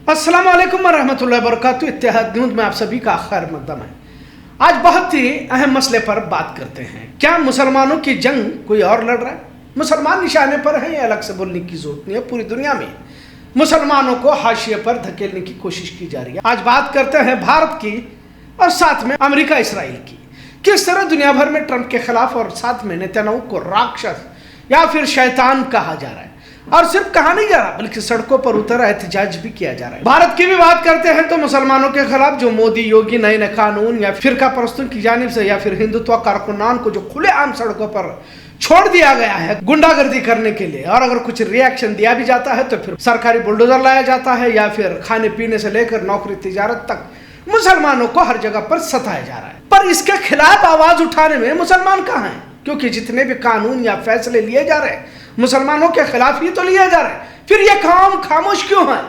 अस्सलाम वालेकुम वरहमतुल्लाहि वबरकातुहू। इत्तेहाद न्यूज़ में आप सभी का खैर मकदम है। आज बहुत ही अहम मसले पर बात करते हैं। क्या मुसलमानों की जंग कोई और लड़ रहा है? मुसलमान निशाने पर हैं, ये अलग से बोलने की जरूरत नहीं है। पूरी दुनिया में मुसलमानों को हाशिए पर धकेलने की कोशिश की जा रही है। आज बात करते हैं भारत की और साथ में अमेरिका इसराइल की। किस तरह दुनिया भर में ट्रंप के खिलाफ और साथ में नेतन्याहू को राक्षस या फिर शैतान कहा जा रहा है, और सिर्फ कहा नहीं जा रहा बल्कि सड़कों पर उतर एहतजाज भी किया जा रहा है। भारत की भी बात करते हैं तो मुसलमानों के खिलाफ जो मोदी योगी नए नए कानून या फिरका परस्तों की जानिब से या फिर हिंदुत्व कारकुनान को जो खुलेआम सड़कों पर छोड़ दिया गया है गुंडागर्दी करने के लिए, और अगर कुछ रिएक्शन दिया भी जाता है तो फिर सरकारी बुलडोजर लाया जाता है या फिर खाने पीने से लेकर नौकरी तिजारत तक मुसलमानों को हर जगह पर सताया जा रहा है। पर इसके खिलाफ आवाज उठाने में मुसलमान कहाँ हैं? क्योंकि जितने भी कानून या फैसले लिए जा रहे हैं मुसलमानों के खिलाफ ही तो लिए जा रहे हैं, फिर ये काम खामोश क्यों है?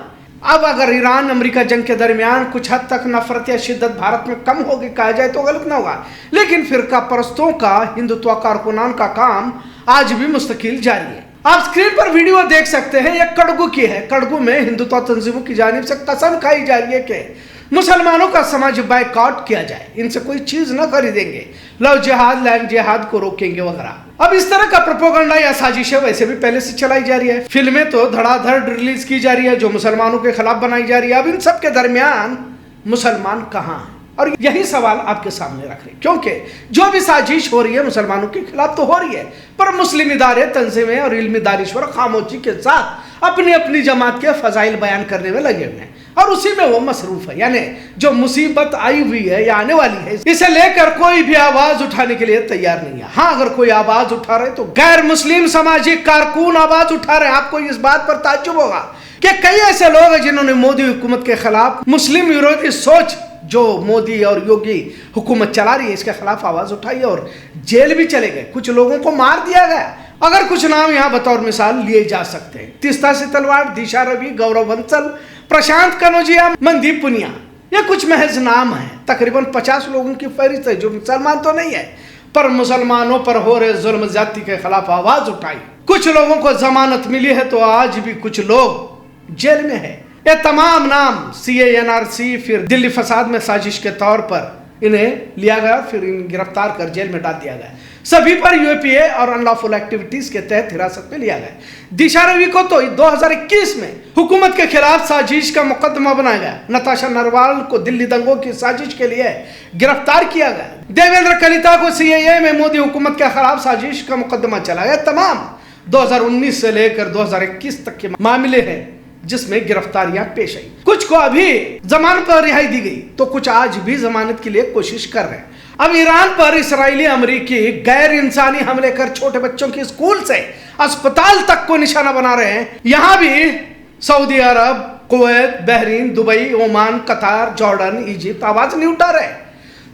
अब अगर ईरान अमेरिका जंग के दरमियान कुछ हद तक नफरत या शिद्दत भारत में कम होगी कहा जाए तो गलत ना होगा, लेकिन फिरका परस्तों का हिंदुत्व कारकुनान का काम आज भी मुस्तकिल जारी है। आप स्क्रीन पर वीडियो देख सकते हैं, यह कड़गू की है। कड़गू में हिंदुत्व तंजीमों की जानिब से कसम खाई जा रही है कि मुसलमानों का समाज बायकॉट किया जाए, इनसे कोई चीज न खरीदेंगे, लव जिहाद लैंड जिहाद को रोकेंगे वगैरह। अब इस तरह का प्रोपेगेंडा या साजिशें वैसे भी पहले से चलाई जा रही है। फिल्में तो धड़ाधड़ रिलीज की जा रही है जो मुसलमानों के खिलाफ बनाई जा रही है। अब इन सब के दरमियान मुसलमान कहाँ हैं? और यही सवाल आपके सामने रख रहे, क्योंकि जो भी साजिश हो रही है मुसलमानों के खिलाफ तो हो रही है, पर मुस्लिम इदारे तंजीमें और इल्मी दानिश्वर खामोशी के साथ अपनी अपनी जमात के फजाइल बयान करने में लगे हुए हैं और उसी में वो मसरूफ है। यानी जो मुसीबत आई हुई है या आने वाली है इसे लेकर कोई भी आवाज उठाने के लिए तैयार नहीं है। हाँ, अगर कोई आवाज उठा रहे तो गैर मुस्लिम सामाजिक कारकुन आवाज उठा रहे हैं। आपको इस बात पर ताज्जुब होगा कि कई ऐसे लोग हैं जिन्होंने मोदी हुकूमत के खिलाफ मुस्लिम विरोधी सोच जो मोदी और योगी हुकूमत चला रही है इसके खिलाफ आवाज उठाई और जेल भी चले गए, कुछ लोगों को मार दिया गया। अगर कुछ नाम यहाँ बतौर मिसाल लिए जा सकते हैं, तीस्ता से तलवार, दिशा रवि, गौरव बंसल, प्रशांत कनौजिया, मनदीप पुनिया, ये कुछ महज नाम है। तकरीबन 50 लोगों की फहरिस्त है जो मुसलमान तो नहीं है, पर मुसलमानों पर हो रहे जुल्म ज्यादती के खिलाफ आवाज उठाई। कुछ लोगों को जमानत मिली है तो आज भी कुछ लोग जेल में है। ये तमाम नाम CA, NRC फिर दिल्ली फसाद में साजिश के तौर पर इन्हें लिया गया, फिर इन्हें गिरफ्तार कर जेल में डाल दिया गया। सभी पर UAPA और अनलॉफुल एक्टिविटीज के तहत हिरासत में लिया गया। दिशा रवि को तो 2021 में हुकूमत के खिलाफ साजिश का मुकदमा बनाया गया। नताशा नरवाल को दिल्ली दंगों की साजिश के लिए गिरफ्तार किया गया। देवेंद्र कलिता को CIA में मोदी हुकूमत के खिलाफ साजिश का मुकदमा चला गया। तमाम 2019 से लेकर 2021 तक के मामले हैं जिसमें गिरफ्तारियां पेश आई। कुछ को अभी जमानत पर रिहाई दी गई तो कुछ आज भी जमानत के लिए कोशिश कर रहे हैं। अब ईरान पर इसराइली अमेरिकी गैर इंसानी हमले कर छोटे बच्चों की स्कूल से अस्पताल तक को निशाना बना रहे हैं। यहां भी सऊदी अरब, कुवैत, बहरीन, दुबई, ओमान, कतार, जॉर्डन, इजिप्ट आवाज नहीं उठा रहे।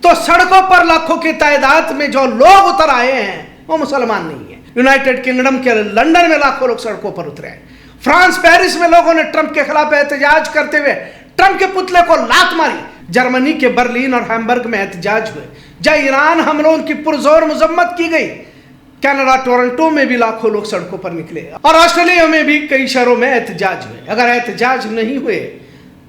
तो सड़कों पर लाखों की तादाद में जो लोग उतर आए हैं वो मुसलमान नहीं है। यूनाइटेड किंगडम के लंदन में लाखों लोग सड़कों पर उतरे हैं। फ्रांस, पेरिस में लोगों ने ट्रंप के खिलाफ एहतजाज करते हुए ट्रंप के पुतले को लात मारी। जर्मनी के बर्लिन और हैम्बर्ग में एहतजाज हुए जहां ईरान हमलों की पुरजोर मजम्मत की गई। कनाडा, टोरंटो में भी लाखों लोग सड़कों पर निकले और ऑस्ट्रेलिया में भी कई शहरों में एहतजाज हुए। अगर एहतजाज नहीं हुए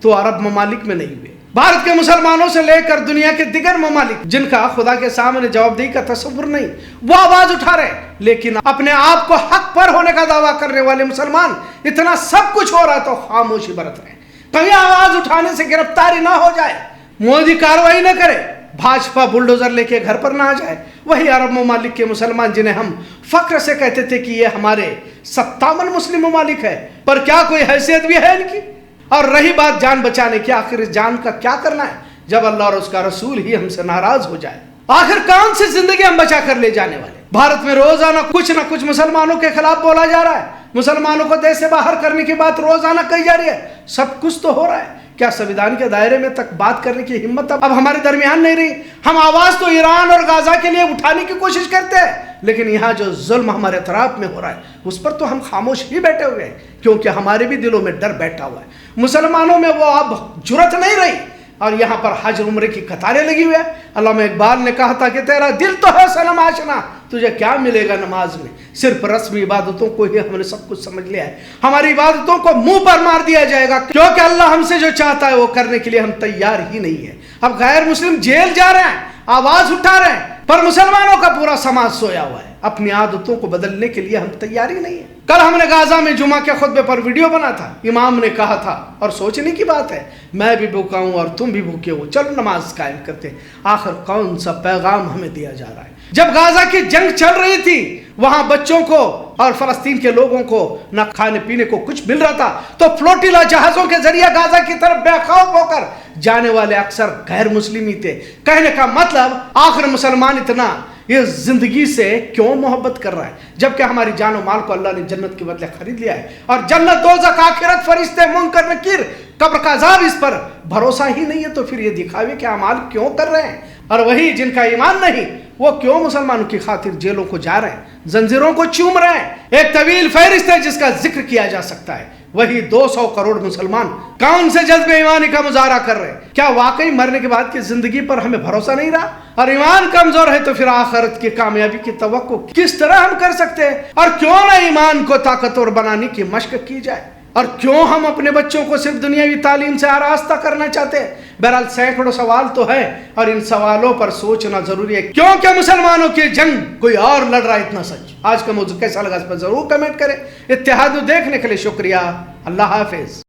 तो अरब ममालिक में नहीं हुए। भारत के मुसलमानों से लेकर दुनिया के दिगर ममालिक जिनका खुदा के सामने जवाबदेही का तस्वुर नहीं, वो आवाज उठा रहे, लेकिन अपने आप को हक पर होने का दावा करने वाले मुसलमान इतना सब कुछ हो रहा है तो खामोशी बरत रहे हैं। कभी आवाज उठाने से गिरफ्तारी ना हो जाए, मोदी कार्रवाई न करे, भाजपा बुलडोजर लेके घर पर ना आ जाए। वही अरब ममालिक के मुसलमान जिन्हें हम फख्र से कहते थे कि ये हमारे 57 मुस्लिम ममालिक है, पर क्या कोई हैसियत भी है इनकी? और रही बात जान बचाने की, आखिर इस जान का क्या करना है जब अल्लाह और उसका रसूल ही हमसे नाराज हो जाए? आखिर कौन सी जिंदगी हम बचा कर ले जाने वाले? भारत में रोजाना कुछ ना कुछ मुसलमानों के खिलाफ बोला जा रहा है। मुसलमानों को देश से बाहर करने की बात रोजाना कही जा रही है। सब कुछ तो हो रहा है, क्या संविधान के दायरे में तक बात करने की हिम्मत अब हमारे दरमियान नहीं रही? हम आवाज तो ईरान और गाजा के लिए उठाने की कोशिश करते हैं, लेकिन यहाँ जो जुल्म हमारे अतराफ में हो रहा है उस पर तो हम खामोश ही बैठे हुए हैं, क्योंकि हमारे भी दिलों में डर बैठा हुआ है। मुसलमानों में वो अब जुर्रत नहीं रही اور یہاں پر حج عمرے کی قطاریں لگی ہوئی ہیں۔ علامہ اقبال نے کہا تھا کہ تیرا دل تو ہے صنم آشنا، تجھے کیا ملے گا نماز میں؟ صرف رسمی عبادتوں کو ہی ہم نے سب کچھ سمجھ لیا ہے، ہماری عبادتوں کو منہ پر مار دیا جائے گا، کیونکہ اللہ ہم سے جو چاہتا ہے وہ کرنے کے لیے ہم تیار ہی نہیں ہے۔ اب غیر مسلم جیل جا رہے ہیں، آواز اٹھا رہے ہیں، پر مسلمانوں کا پورا سماج سویا ہوا ہے۔ اپنی عادتوں کو بدلنے کے لیے ہم تیار ہی نہیں ہیں۔ کل ہم نے غازہ میں جمعہ کے خطبے پر ویڈیو بنا تھا، امام نے کہا تھا، اور سوچنے کی بات ہے، میں بھی بھوکا ہوں اور تم بھی بھوکے ہو، چلو نماز قائم کرتے ہیں۔ آخر کون سا پیغام ہمیں دیا جا رہا ہے؟ جب غازہ کی جنگ چل رہی تھی، وہاں بچوں کو اور فلسطین کے لوگوں کو نہ کھانے پینے کو کچھ مل رہا تھا، تو فلوٹیلا جہازوں کے ذریعے غازہ کی طرف بے خوف ہو کر جانے والے اکثر غیر مسلم ہی تھے۔ کہنے کا مطلب، آخر مسلمان اتنا یہ زندگی سے کیوں محبت کر رہا ہے، جبکہ ہماری جان و مال کو اللہ نے جنت کے بدلے خرید لیا ہے، اور جنت، دوزخ، آخرت، فرشتے، منکر نکیر، قبر کا عذاب، اس پر بھروسہ ہی نہیں ہے، تو پھر یہ دکھاوے کے اعمال کیوں کر رہے ہیں؟ اور وہی جن کا ایمان نہیں، وہ کیوں مسلمانوں کی خاطر جیلوں کو جا رہے ہیں، زنجیروں کو چوم رہے ہیں؟ ایک طویل فہرست ہے جس کا ذکر کیا جا سکتا ہے۔ وہی 200 کروڑ مسلمان کون سے جذبے ایمانی کا مظاہرہ کر رہے ہیں؟ کیا واقعی مرنے کے بعد کی زندگی پر ہمیں بھروسہ نہیں رہا؟ اور ایمان کمزور ہے تو پھر آخرت کی کامیابی کی توقع کس طرح ہم کر سکتے ہیں؟ اور کیوں نہ ایمان کو طاقتور بنانے کی مشق کی جائے؟ اور کیوں ہم اپنے بچوں کو صرف دنیاوی تعلیم سے آراستہ کرنا چاہتے ہیں؟ بہرحال سینکڑوں سوال تو ہے، اور ان سوالوں پر سوچنا ضروری ہے، کیونکہ مسلمانوں کی جنگ کوئی اور لڑ رہا ہے، اتنا سچ۔ آج کا موضوع کیسا لگا اس پر ضرور کمنٹ کریں۔ اتحاد دیکھنے کے لیے شکریہ۔ اللہ حافظ۔